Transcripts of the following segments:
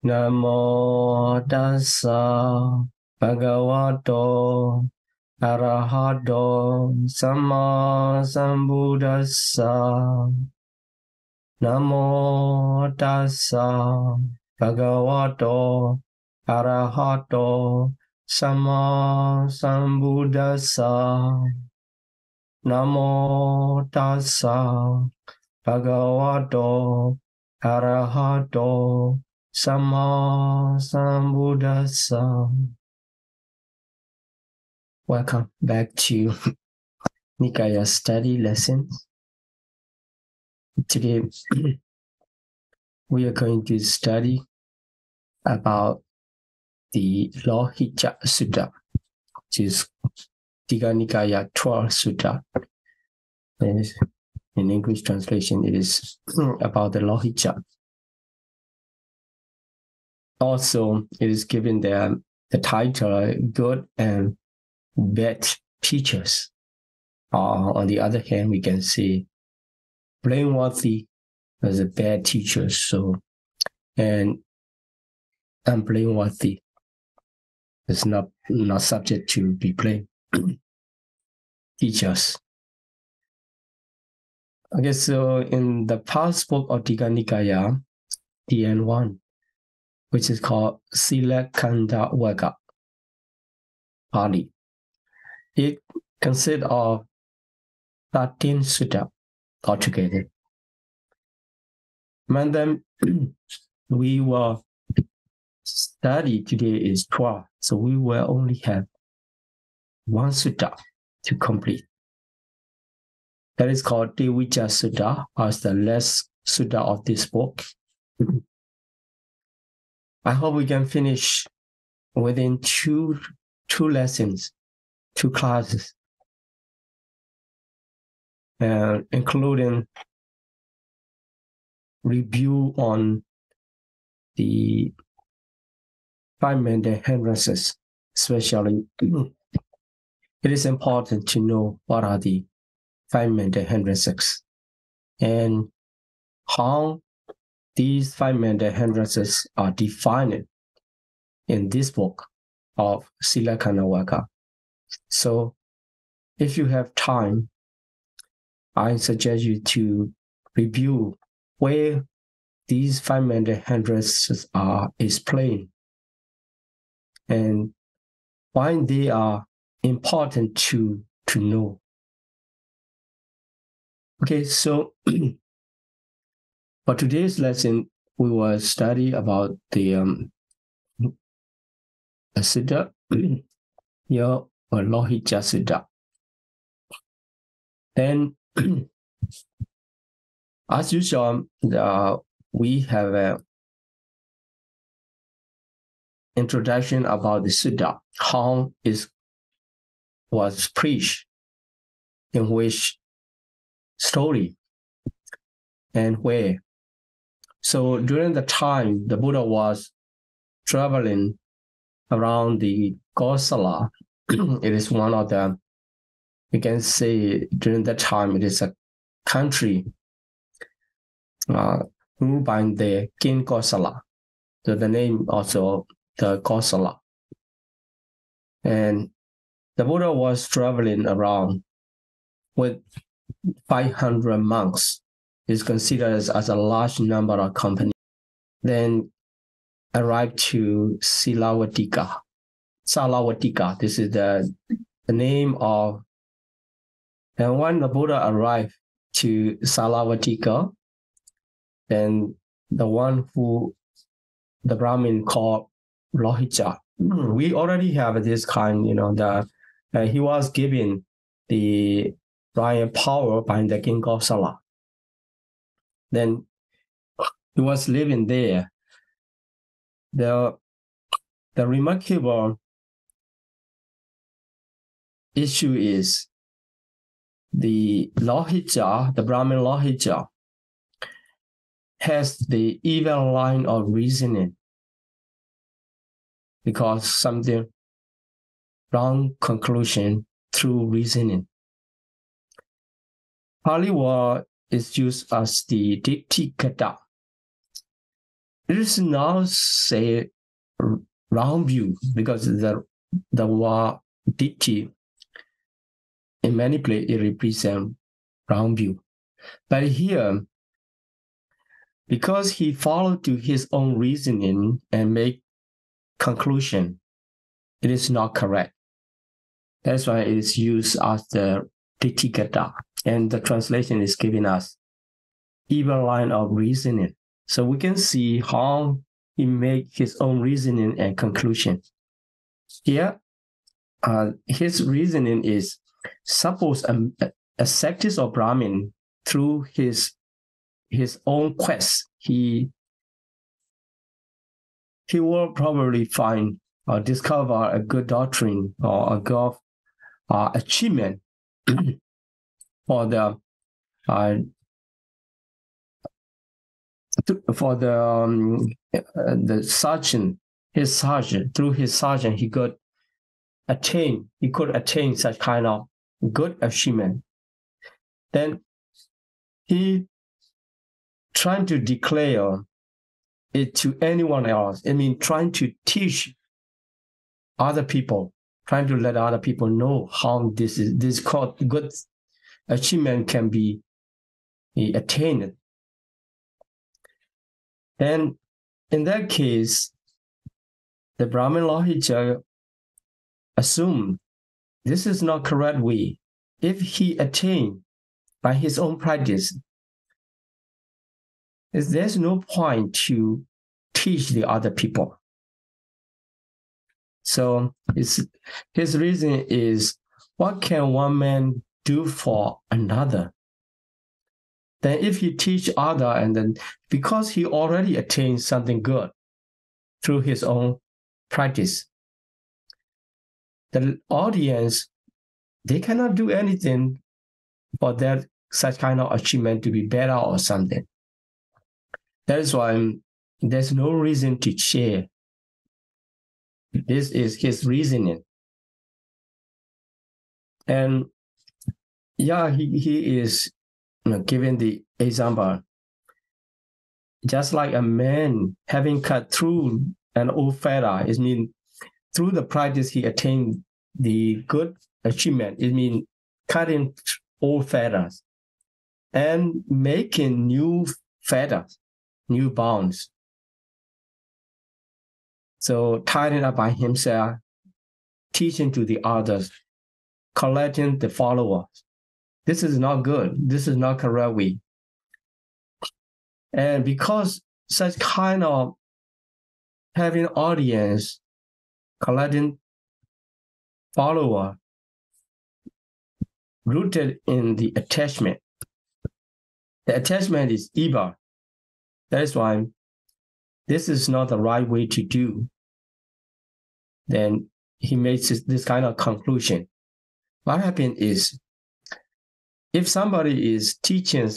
Namo tassa bhagavato arahato samma sambuddhassa. Namo tassa bhagavato arahato samma sambuddhassa. Namo tassa bhagavato arahato samma sambuddhassa. Welcome back to Nikāya study lessons. Today we are going to study about the Lohita Sutta, which is Nikāya 12 Sutta. And in English translation, it is about the Lohita. Also, it is given the title Good and Bad Teachers. On the other hand, we can see blameworthy as a bad teacher, and unblameworthy is not subject to be blamed. Teachers. Okay, so in the past book of Nikāya, DN1, which is called Silakanda Vagga, Pāļi, it consists of 13 sutta altogether. Among them, we will study today is 12, so we will only have one sutta to complete. That is called Devija Sutta, as the last sutta of this book. I hope we can finish within two lessons, 2 classes, including review on the 5 mandate hindrances. Especially, it is important to know what are the 5 mandate hindrances and how these 5 mandate hindrances are defined in this book of Silakanda Vagga. So, if you have time, I suggest you to review where these 5 mandate hindrances are explained and why they are important to know. Okay, so for today's lesson, we will study about the Sutta, here, or Lohita Sutta. Then, as usual, we have an introduction about the Sutta, how it was preached, in which story, and where. So during the time the Buddha was traveling around the Kosala, it is one of the, you can say during that time it is a country ruled by the King Kosala. So the name also the Kosala. And the Buddha was traveling around with 500 monks. Is considered as a large number of company. Then arrived to Salawatika. Salawatika, this is the name of, and when the Buddha arrived to Salawatika, then the one who the Brahmin called Lohita. We already have this kind, he was given the royal power by the King Kosala. Then he was living there. The remarkable issue is the Lohita, the Brahmin Lohita, has the even line of reasoning because something wrong conclusion through reasoning. Pāļi word is used as the Ditthikata. it is not say round view, because the word ditthi in many places it represents round view. But here, because he followed to his own reasoning and make conclusion, it is not correct. That's why it is used as the ditthigata, and the translation is giving us even line of reasoning. So we can see how he make his own reasoning and conclusion. Here, his reasoning is, suppose a ascetic or Brahmin, through his own quest, he will probably find or discover a good doctrine or a good achievement for the sergeant, his sergeant. Through his sergeant, he could attain such kind of good achievement. Then he trying to declare it to anyone else. I mean, trying to teach other people, trying to let other people know how this called good achievement can be attained. Then, in that case, the Brahmin Lohija assumed this is not correct way. If he attained by his own practice, there's no point to teach the other people. So his reason is, what can one man do for another? Then if he teach other, and then because he already attained something good through his own practice, the audience, they cannot do anything for that such kind of achievement to be better or something. That is why there's no reason to share. This is his reasoning. And yeah, he is giving the example, just like a man having cut through an old feather. It means through the practice he attained the good achievement. It means cutting old feathers and making new feathers, new bounds. So tying it up by himself, teaching to the others, collecting the followers. This is not good. This is not correct way. And because such kind of having audience, collecting follower, rooted in the attachment. The attachment is evil. That is why this is not the right way to do. Then he makes this kind of conclusion. What happens is, if somebody is teaching,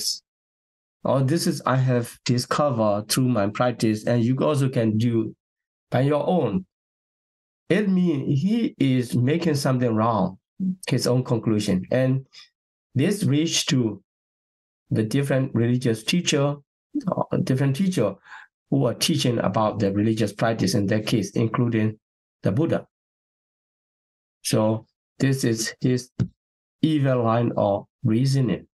or this is I have discovered through my practice, and you also can do by your own, it means he is making something wrong, his own conclusion. And this reach to the different religious teacher, different teacher who are teaching about the religious practice, in that case, including the Buddha. So this is his evil line of reasoning.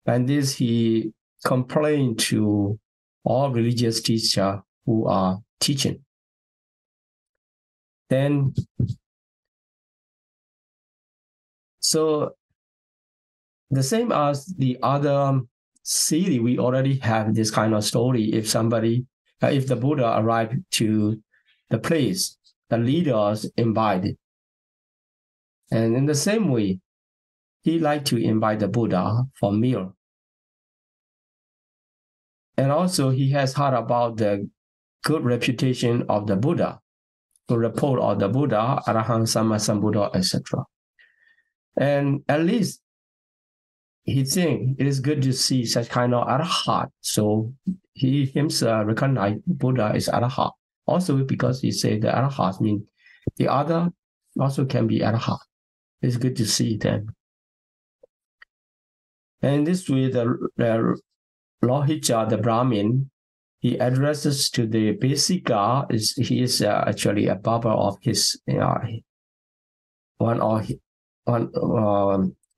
And this he complained to all religious teachers who are teaching. Then, so the same as the other city, we already have this kind of story. If somebody, if the Buddha arrived to the place, the leaders invited. And in the same way, he liked to invite the Buddha for a meal. And also he has heard about the good reputation of the Buddha, the report of the Buddha, Arahant Sama Sambuddha, etc. And at least he thinks it is good to see such kind of Arahant. So he himself recognized Buddha is Arahant. Also because he said the Arahant means the other also can be Arahant. It's good to see them. And this way, the Lohija, the Brahmin, he addresses to the Bhāsika. He is actually a barber of his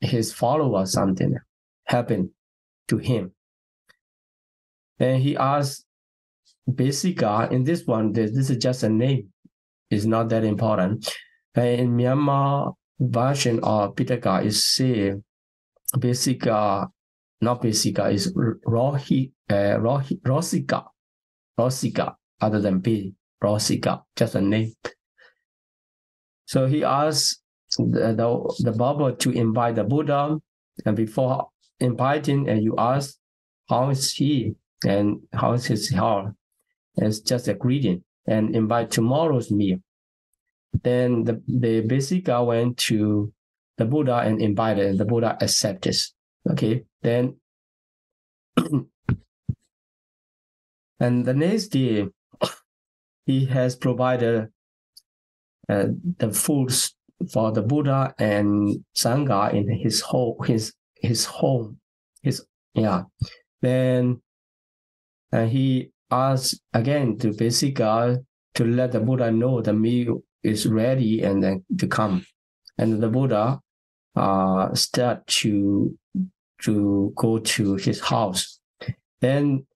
his follower. Something happened to him, and he asked Bhāsika. In this one, this is just a name. It's not that important. In Myanmar version of Pitaka, it says Bhāsika, not Bhāsika, is Rosika, other than B, Rosika, just a name. So he asked the barber to invite the Buddha, and before inviting, and you ask, how is he and how is his health? It's just a greeting, and invite tomorrow's meal. Then the Bhāsika went to the Buddha and invited, and the Buddha accepted. Okay, then and the next day, he has provided the foods for the Buddha and Sangha in his home. Then he asked again to Bhāsika to let the Buddha know the meal is ready and then to come. And the Buddha start to go to his house. Then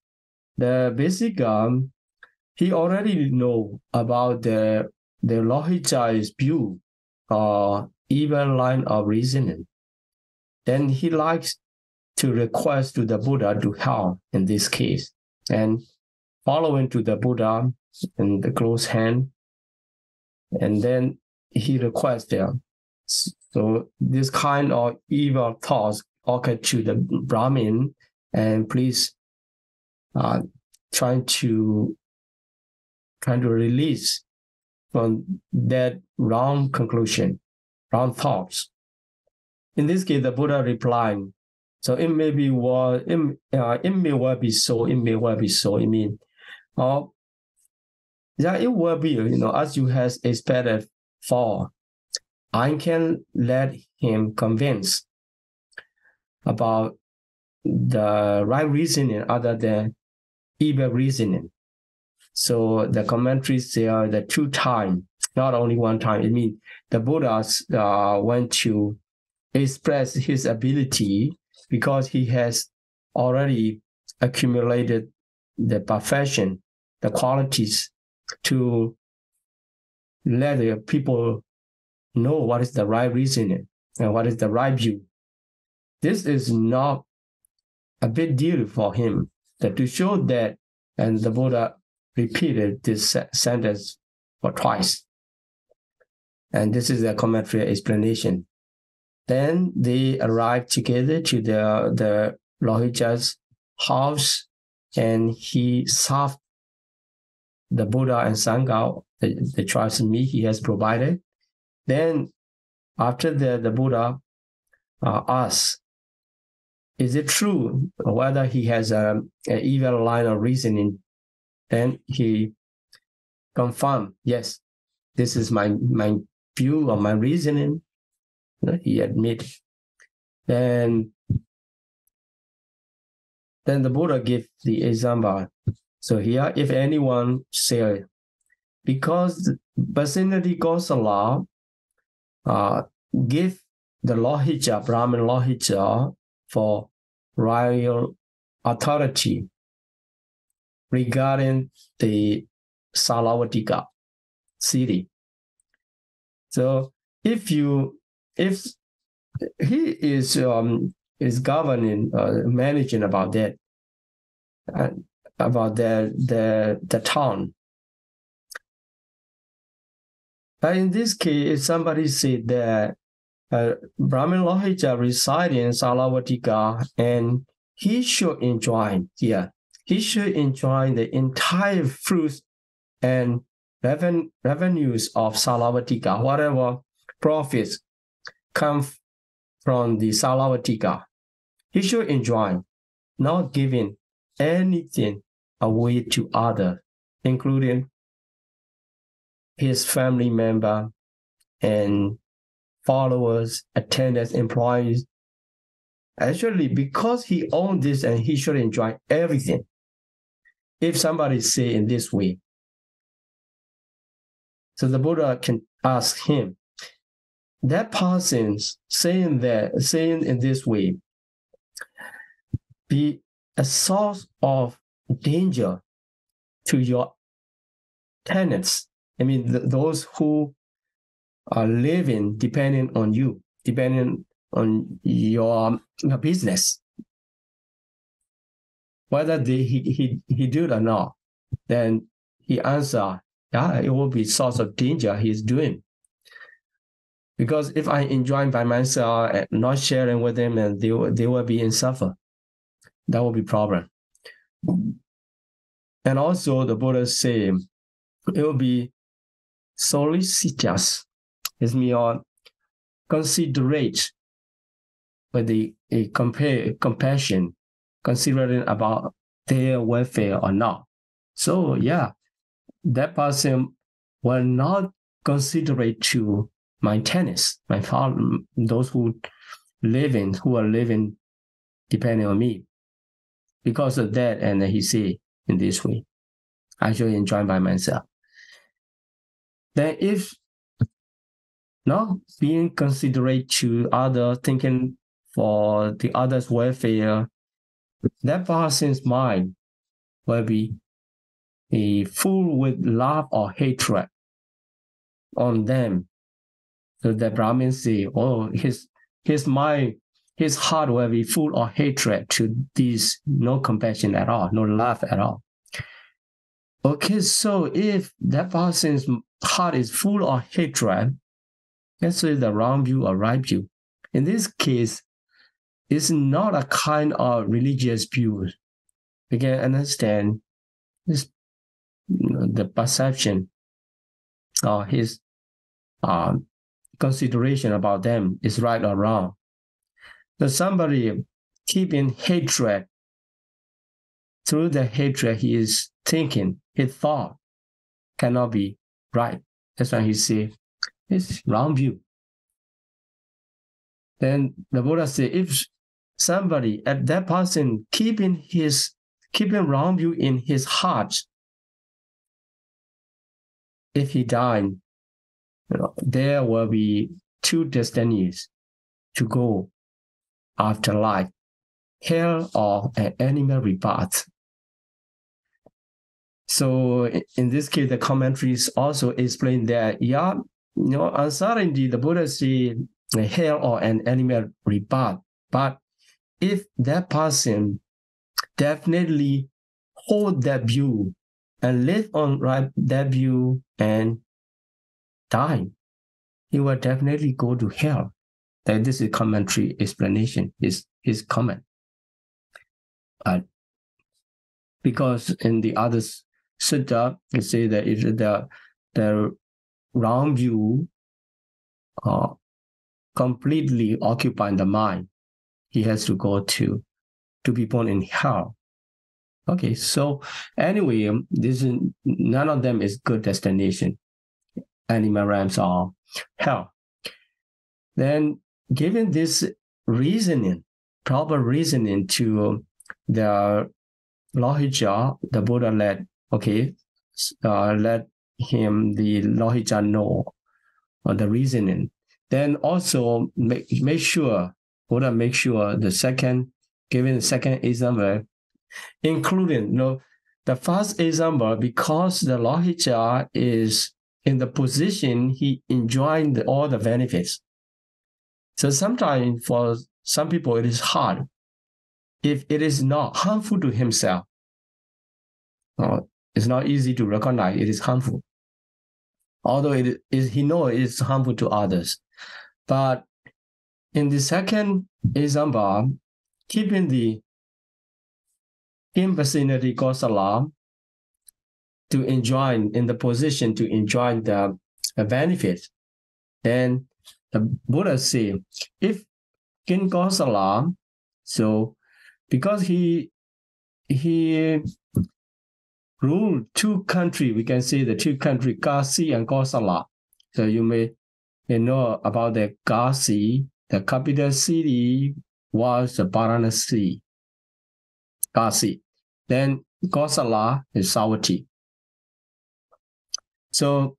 the Bhāsika, he already know about the Lohija's view or evil line of reasoning. Then he likes to request to the Buddha to help in this case. And following to the Buddha in the close hand, and then he requests there. So this kind of evil thoughts occur to the Brahmin, and please trying to release from that wrong conclusion, wrong thoughts. In this case, the Buddha replied, so it may be well, it may well be so, it may well be so. I mean, yeah, it will be, as you has expected for. I can let him convince about the right reasoning other than evil reasoning. So the commentaries say the 2 times, not only 1 time. It means the Buddha went to express his ability because he has already accumulated the perfection, the qualities to let the people know what is the right reasoning and what is the right view. This is not a big deal for him. That to show that, and the Buddha repeated this sentence for twice. And this is a commentary explanation. Then they arrived together to the Lohija's house, and he served the Buddha and Sangha, the choice meat he has provided. Then after the Buddha asked, is it true whether he has an evil line of reasoning? Then he confirmed, yes, this is my view of my reasoning. He admitted. Then the Buddha gave the example. So here, if anyone say, because Vicinity Gosala give the Lohija, Brahmin Lohija, for royal authority regarding the Salavatika city. So if he is governing, managing about that, about the town. But in this case, if somebody said that Brahmin Lohija reside in Salavatika and he should enjoy, he should enjoy the entire fruits and revenues of Salavatika, whatever profits come from the Salavatika. He should enjoy, not giving anything away to others, including his family member and followers, attendants, employees. Actually, because he owned this and he should enjoy everything. if somebody say in this way, so the Buddha can ask him, that person saying in this way, be a source of danger to your tenants. I mean, those who are living depending on you, depending on your business. Whether he do it or not, then he answer, yeah, it will be source of danger he's doing. Because if I enjoy by myself and not sharing with them, and they will be in suffer. That will be problem. And also the Buddha say it will be solicitous. It's mean considerate with the compassion, considering about their welfare or not. So yeah, that person will not considerate to my tenants, my father, those who are living depending on me. Because of that, and he say in this way, I should enjoy by myself. Then if not being considerate to others, thinking for the other's welfare, that person's mind will be full with love or hatred on them. So the Brahmin say, oh, his mind, his heart will be full of hatred to these, no compassion at all, no love at all. Okay, so if that person's heart is full of hatred, let's say the wrong view or right view. In this case, it's not a kind of religious view. We can understand this, the perception or his consideration about them is right or wrong. So somebody keeping hatred, through the hatred he is thinking, his thought cannot be right. That's why he says it's wrong view. Then the Buddha said, if somebody at that person keeping wrong view in his heart, if he died, there will be two destinies to go after life, hell or an animal rebirth. So in this case, the commentaries also explain that, yeah, uncertainty, the Buddha said hell or an animal rebirth. But if that person definitely hold that view and live on that view and die, he will definitely go to hell. That this is commentary explanation, is his comment. Because in the other sutta, it say that if the wrong view completely occupying the mind, he has to go to be born in hell. Okay, so anyway, none of them is good destination, animal realms or hell. Then, given this reasoning, proper reasoning to the Lohija, the Buddha let him, the Lohija, know the reasoning. Then also make sure, Buddha make sure given the second example, including the first example, because the Lohija is in the position he enjoying all the benefits. So sometimes for some people it is hard if it is not harmful to himself. It's not easy to recognize it is harmful, although he knows it is harmful to others. But in the second example, keeping the in vicinity Kosala to enjoy, in the position to enjoy the benefit, then the Buddha say, if in Kosala, so because he ruled two countries, we can say the two countries, Kasi and Kosala. So you may know about the Kasi, the capital city was the Varanasi, Kasi. Then Kosala is sour tea. So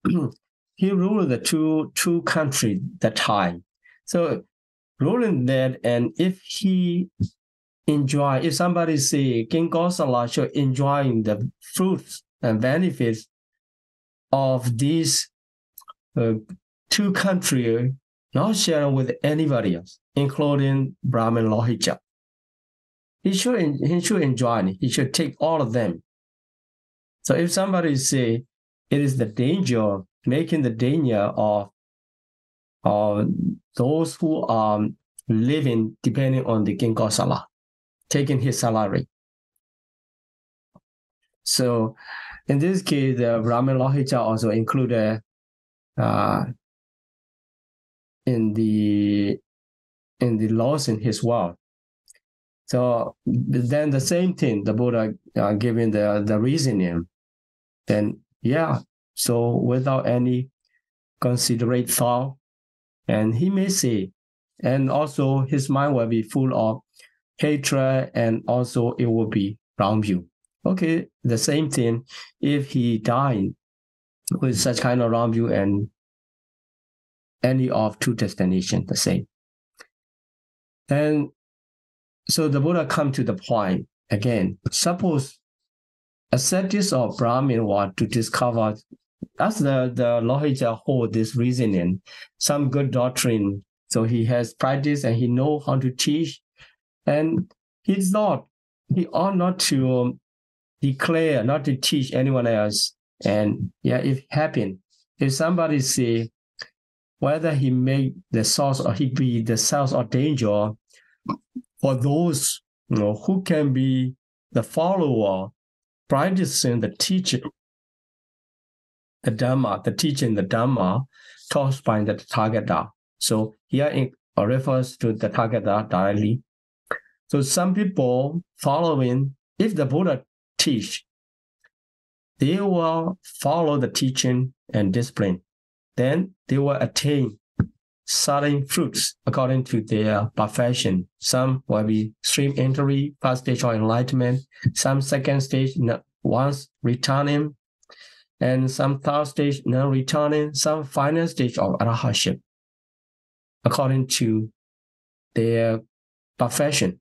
he ruled the two countries that time. So ruling that, and if somebody say King Kosala should enjoying the fruits and benefits of these two countries, not sharing with anybody else, including Brahmin Lohija. He should enjoy it. He should take all of them. So if somebody say it is the danger, making the danger of those who are living depending on the King Kosala, taking his salary. So in this case, the Brahmin Lohija also included in the laws in his world. So then the same thing, the Buddha giving the reasoning, then so without any considerate thought, and he may say, and also his mind will be full of hatred, and also it will be wrong view. Okay, the same thing if he died with such kind of wrong view, and any of two destinations the same. And so the Buddha come to the point again. Suppose ascetics or Brahmin want to discover, as the Lohija hold this reasoning, some good doctrine. So he has practice and he know how to teach, and he ought not to declare, not to teach anyone else. And if somebody say whether he make the source or he be the source of danger for those who can be the follower, practicing the teaching, the Dhamma, taught by the Tathagata. So here it refers to the Tathagata directly. So some people following, if the Buddha teach, they will follow the teaching and discipline. Then they will attain certain fruits according to their perfection. Some will be stream entry, first stage of enlightenment, some second stage, once returning, and some third stage, non-returning, some final stage of arahantship, according to their perfection.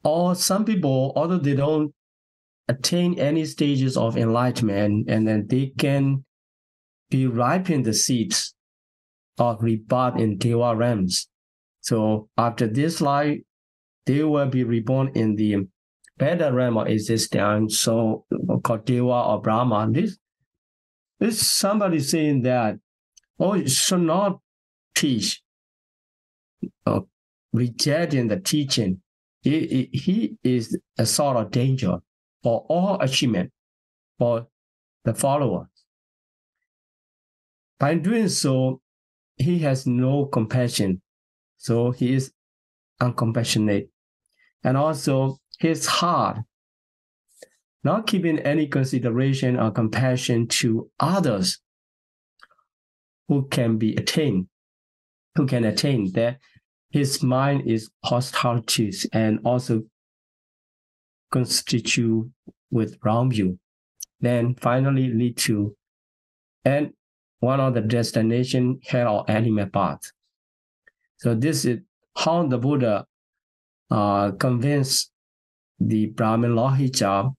Or some people, although they don't attain any stages of enlightenment, and then they can be ripen the seeds of rebirth in Deva realms. So after this life, they will be reborn in the better realm of existence, so called Deva or Brahman. This somebody saying that, you should not teach, rejecting the teaching. He is a sort of danger for all achievement for the follower. By doing so, he has no compassion. So he is uncompassionate. And also his heart, not keeping any consideration or compassion to others who can attain that his mind is hostile to and also constitute with wrong view. Then finally lead to and one of the destination hell or animal path. So this is how the Buddha convinced the Brahmin Lohija.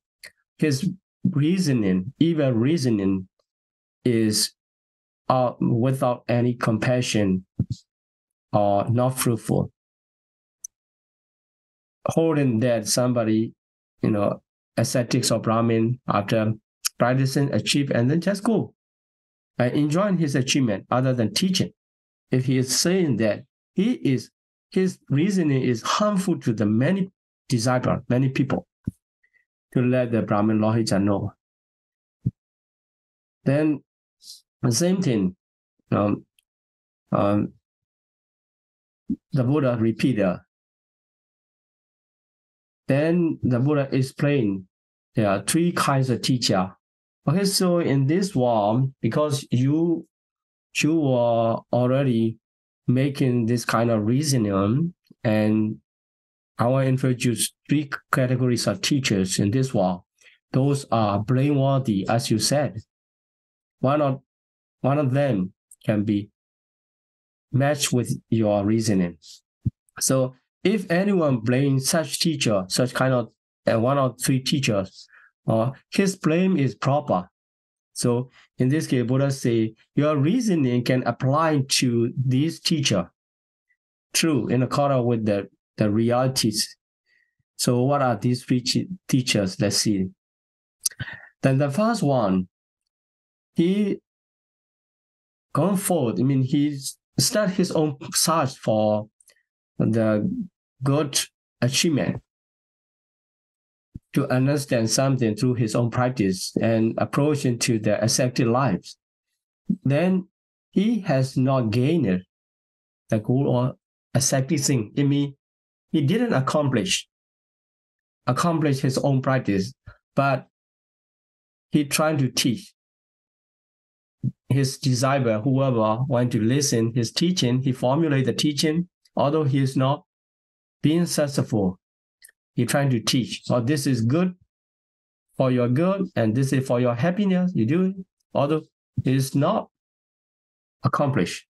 His reasoning, evil reasoning, is without any compassion or not fruitful. Holding that somebody, ascetics or Brahmin, after practicing, achieve, and then just go and enjoying his achievement other than teaching. If he is saying that his reasoning is harmful to the many disciples, many people, to let the Brahmin Lohija know. Then the same thing, the Buddha repeated. Then the Buddha explained there are three kinds of teacher. Okay, so in this world, because you were already making this kind of reasoning, and I want to introduce 3 categories of teachers in this world. Those are blameworthy, as you said. One of them can be matched with your reasoning. So if anyone blames such teacher, such kind of 1 or 3 teachers, his blame is proper. So in this case, Buddha say, your reasoning can apply to this teacher. True, in accordance with the realities. So what are these 3 teachers? Let's see. Then the first one, he gone forward. He started his own search for the good achievement, to understand something through his own practice and approach into the ascetic lives. Then he has not gained the goal or ascetic thing. He didn't accomplish his own practice, but he tried to teach his disciple, whoever want to listen his teaching. He formulate the teaching, although he is not being successful. He trying to teach, this is good for your good, and this is for your happiness. You do it, although it is not accomplished.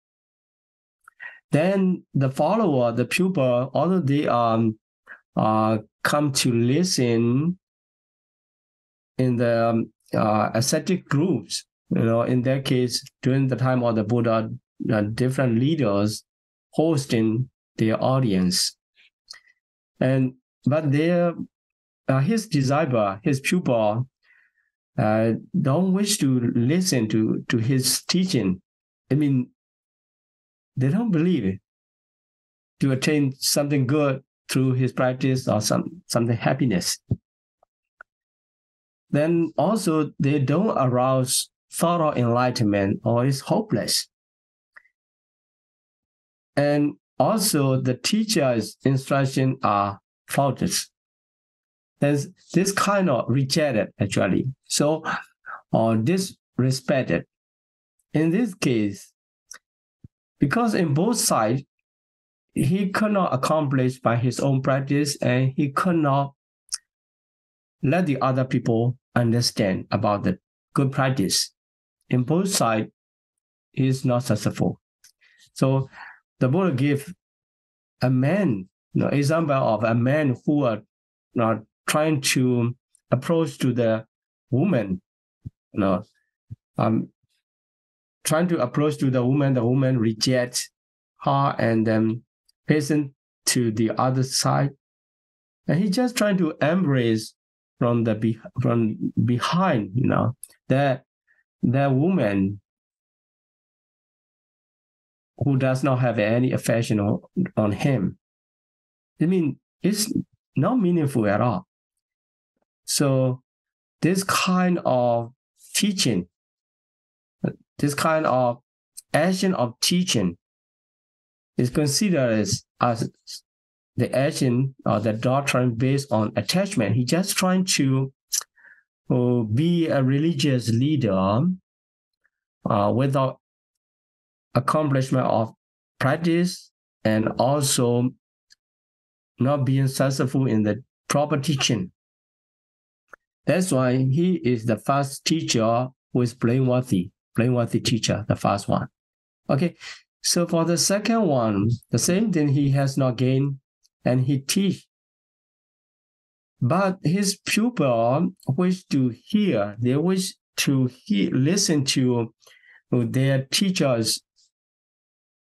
Then the follower, the pupil, although they come to listen in the ascetic groups, in that case, during the time of the Buddha, different leaders hosting their audience, but his disciple, his pupil, don't wish to listen to his teaching. They don't believe it to attain something good through his practice or something happiness. Then also they don't arouse thorough enlightenment, or is hopeless. And also the teacher's instruction are faultless. There's this kind of rejected actually. So, or disrespected. In this case, because in both sides, he could not accomplish by his own practice, and he could not let the other people understand about the good practice. In both sides, he is not successful. So the Buddha gave a man, example of a man who are not trying to approach to the woman, trying to approach to the woman rejects her and then hasten to the other side, and he just trying to embrace from behind, that woman who does not have any affection on him. It's not meaningful at all. So this kind of teaching, this kind of action of teaching is considered as the action or the doctrine based on attachment. He's just trying to be a religious leader without accomplishment of practice, and also not being successful in the proper teaching. That's why he is the first teacher who is blameworthy teacher, the first one. Okay, so for the second one, the same thing, he has not gained, and he teach. But his pupil wish to hear, they wish to listen to their teacher's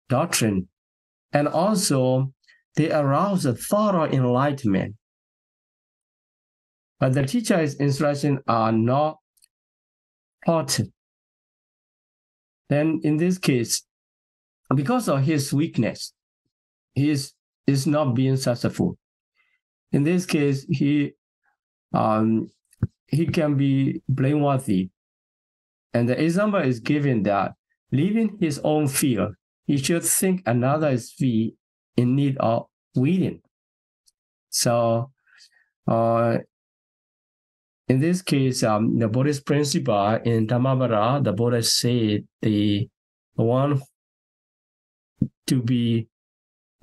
doctrine, and also they arouse a thorough enlightenment. But the teacher's instructions are not taught. Then in this case, because of his weakness, he is not being successful. In this case, he can be blameworthy. And the example is given that leaving his own field, he should think another is in need of weeding. So in this case, the Buddhist principle in Dhammavada, the Buddha said the one to be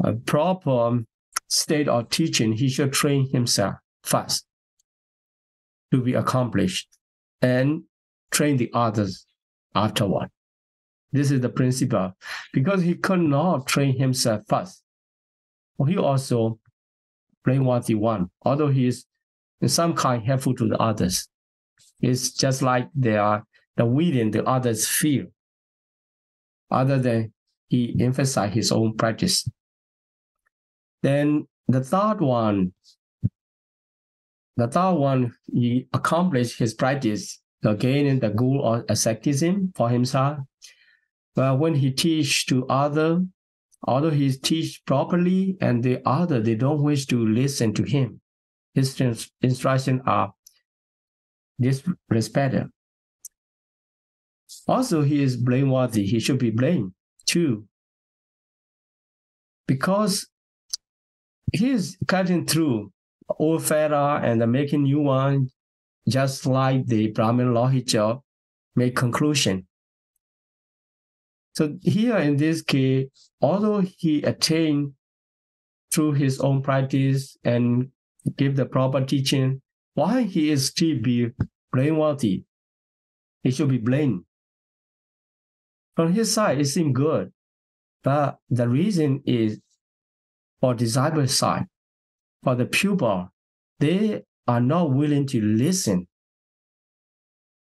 a proper state of teaching, he should train himself first to be accomplished and train the others afterward. This is the principle. Because he could not train himself first, he also blameworthy one, although he is in some kind helpful to the others. It's just like they are the within the others feel, other than he emphasized his own practice. Then the third one, he accomplished his practice, gaining the goal of asceticism for himself. But when he teach to others, although he teach properly, and the other, they don't wish to listen to him, his instructions are disrespected. Also, he is blameworthy. He should be blamed too, because he is cutting through old feta and making new one, just like the Brahmin Lohija make conclusion. So here in this case, although he attained through his own practice and give the proper teaching, why he is still be blameworthy? He should be blamed. From his side, it seems good, but the reason is for disciples' side, for the pupil, they are not willing to listen.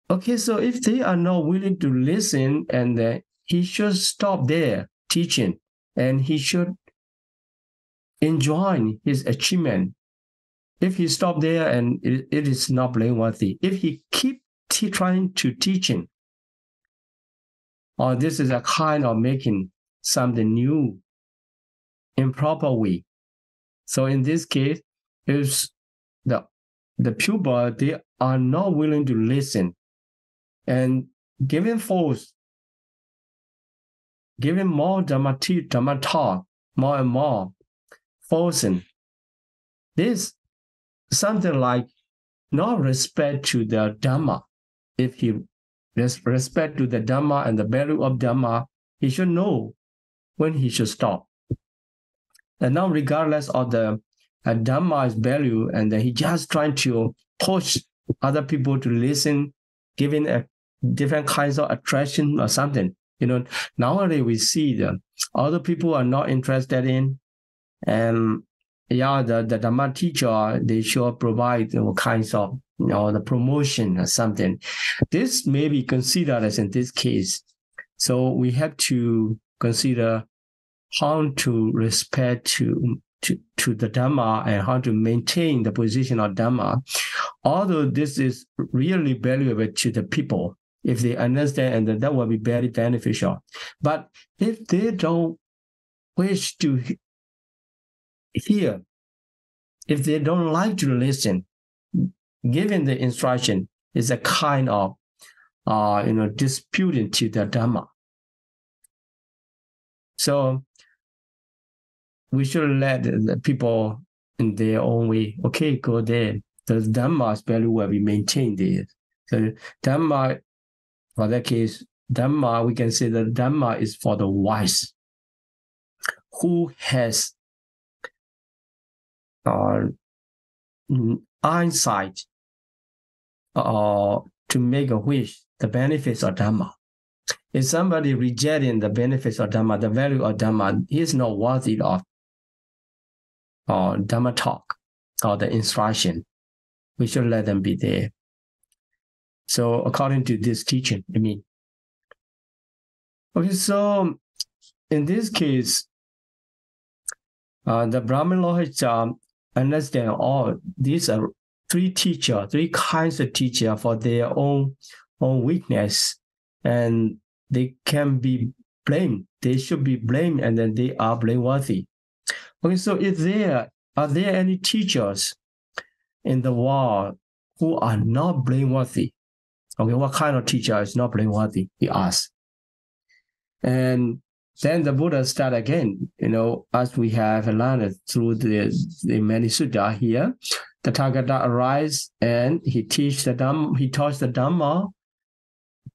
Okay, so if they are not willing to listen, and he should stop there teaching, and he should enjoy his achievement. If he stop there, and it is not blameworthy. If he keep trying to teaching, or this is a kind of making something new, improper way. So in this case, if the pupil, they are not willing to listen, and giving more Dhamma talk, more and more forcing. This something like no respect to the Dhamma. If he respect to the Dhamma and the value of Dhamma, he should know when he should stop. And now, regardless of the Dhamma's value, and he just trying to push other people to listen, giving a different kinds of attraction or something. Nowadays we see that other people are not interested in, and the Dhamma teacher, they should provide kinds of the promotion or something. This may be considered as in this case. So we have to consider how to respect to the Dhamma and how to maintain the position of Dhamma. Although this is really valuable to the people, if they understand, and that will be very beneficial. But if they don't wish to hear, if they don't like to listen, giving the instruction is a kind of disputing to the Dhamma. So we should let the people in their own way. Okay, go there. The Dhamma's value will be maintained there. So Dhamma, for that case, Dhamma, we can say that Dhamma is for the wise, who has insight to make a wish, the benefits of Dhamma. If somebody rejecting the benefits of Dhamma, the value of Dhamma, he is not worthy of Dhamma talk or the instruction. We should let them be there. So according to this teaching, Okay, so in this case, the Brahmin Lohija understand all these are three kinds of teacher for their own weakness, and they can be blamed. They should be blamed, and then they are blameworthy. Okay, so are there any teachers in the world who are not blameworthy? Okay, what kind of teacher is not blameworthy? He asks. And then the Buddha start again, as we have learned through the many sutta here. The Tathagata arise and he teach the Dhamma. He taught the Dhamma.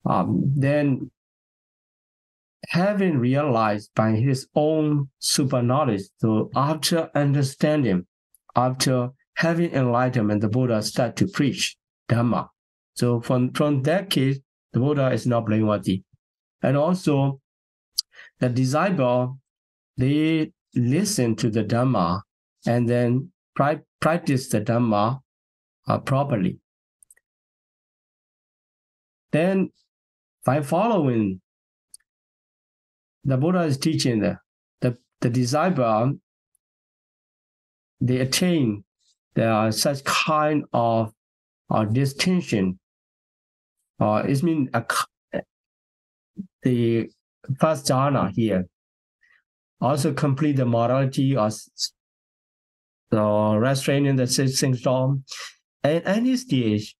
Then having realized by his own super knowledge, so after understanding, after having enlightenment, the Buddha started to preach Dhamma. So from that case, the Buddha is not blameworthy. And also, the disciple, they listen to the Dhamma and then practice the Dhamma properly. Then, by following the Buddha is teaching, the disciple, they attain such kind of distinction. It means the first jhana here also complete the morality or restraining the sixth storm. At any stage,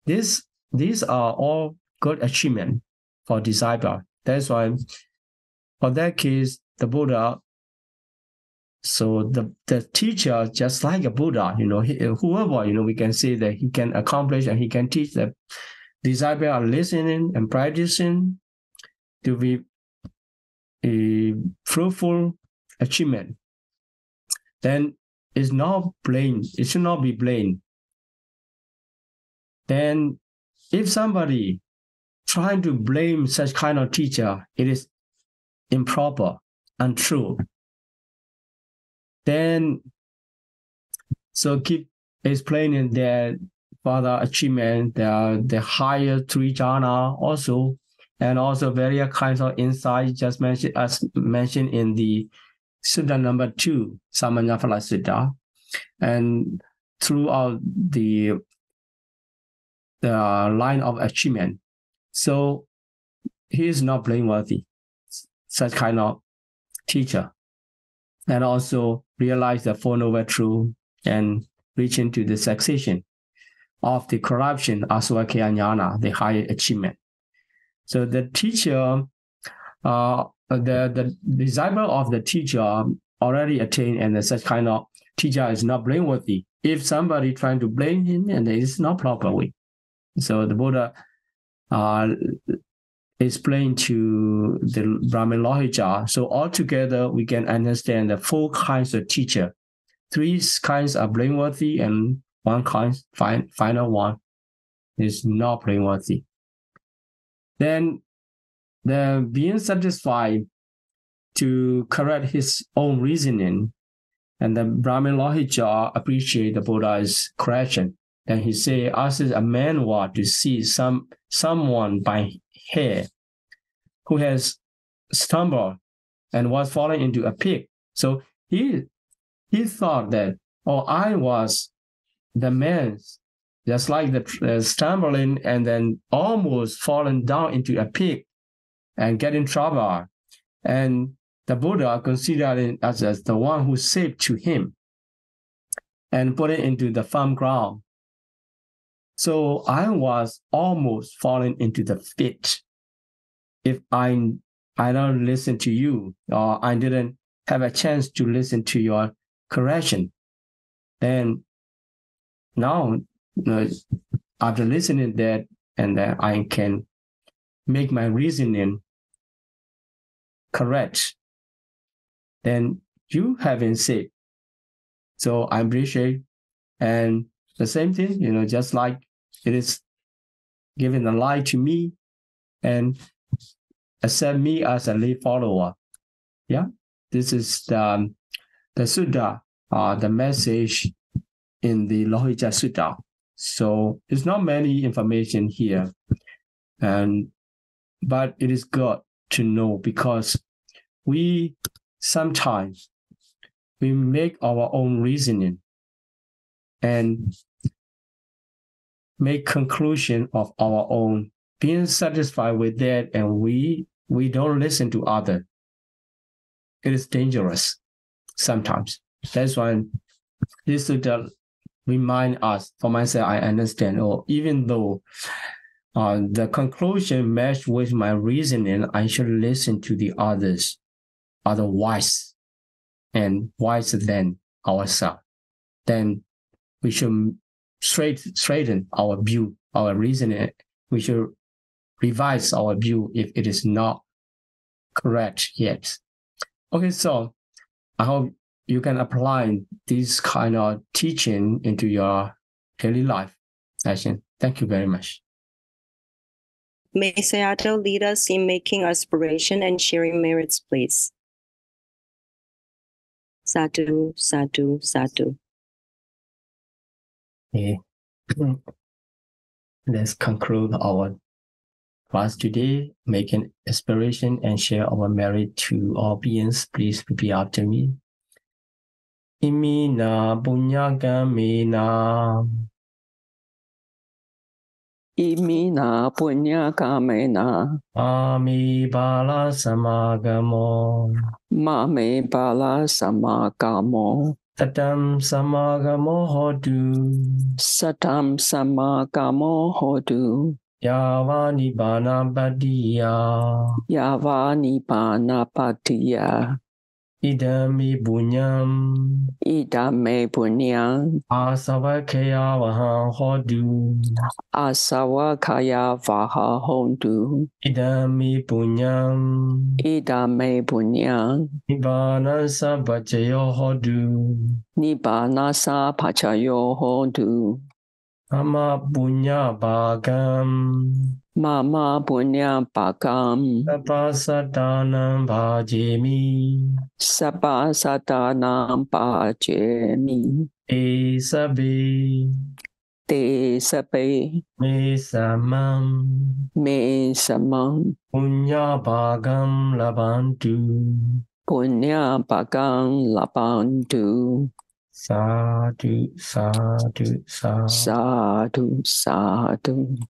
these are all good achievement for disciple. That's why, for that case, the Buddha. So the teacher, just like a Buddha, whoever, we can say that he can accomplish and he can teach. The disciples are listening and practicing to be a fruitful achievement. Then it's not blamed. It should not be blamed. Then if somebody trying to blame such kind of teacher, it is improper, untrue. Then, so keep explaining their further achievement, the higher three jhana also, and also various kinds of insights just mentioned, as mentioned in the Sutta number 2, Samanyaphala Sutta, and throughout the line of achievement. So he is not blameworthy, such kind of teacher. And also realize the Four Noble Truths and reach into the cessation of the corruption, asvakya jnana, the higher achievement. So the teacher, the disciple of the teacher already attained, and such kind of teacher is not blameworthy. If somebody trying to blame him, and it is not proper way. So the Buddha explained to the Brahmin Lohija. So altogether, we can understand the 4 kinds of teacher. 3 kinds are blameworthy, and 1 kind, final one, is not blameworthy. Then, the being satisfied to correct his own reasoning, and the Brahmin Lohija appreciate the Buddha's correction. Then he say, as a man were to see someone by hair who has stumbled and was falling into a pit. So he thought that, I was the man, just like the stumbling and then almost falling down into a pit and get in trouble. And the Buddha considered it as the one who saved to him and put it into the firm ground. So I was almost falling into the pit. If I don't listen to you, or I didn't have a chance to listen to your correction, then now, after listening that, and then I can make my reasoning correct, then you have been saved. So I appreciate, and the same thing, just like it is giving the light to me and accept me as a lay follower. Yeah, this is the Sutta, the message in the Lohija Sutta. So it's not many information here, but it is good to know, because we sometimes we make our own reasoning and make conclusion of our own, being satisfied with that, and we don't listen to others. It is dangerous sometimes. That's why this Sutta remind us, for myself, I understand, even though the conclusion match with my reasoning, I should listen to the others, otherwise, and wiser than ourselves. Then we should straighten our view, our reasoning. We should revise our view if it is not Correct. Yes. Okay, so I hope you can apply this kind of teaching into your daily life session. Thank you very much. May Sayadaw lead us in making aspiration and sharing merits, please. Sadhu, sadhu, sadhu. Okay. Let's conclude our class today. Make an aspiration and share our merit to all beings. Please repeat after me. Imina punyakamena. Imina punya kamena. Mami bala samagamo. Mame bala samagamo. Satam samagamo hodu. Satam samagamo hodu. Yavani bana badiya. Yavani panapatiya. Idami bunyam. Idame punyang. Asavakaya vahang hodu. Asawa kaya vaha hondu. Idami bunyam. Idame punyang. Nibbana sabajayo hodu. Nibbana sa pachayo hodu. Ama punya bagam. Mama punya pakam. Sapasadanam bhajemi. Sabha satanam pajemi. Esabe. Te sape. Me samam. Me samam. Punya bagam labantu. Punya pakam lapantu. Sadhu, sadhu, sadhu. Sadhu, sadhu.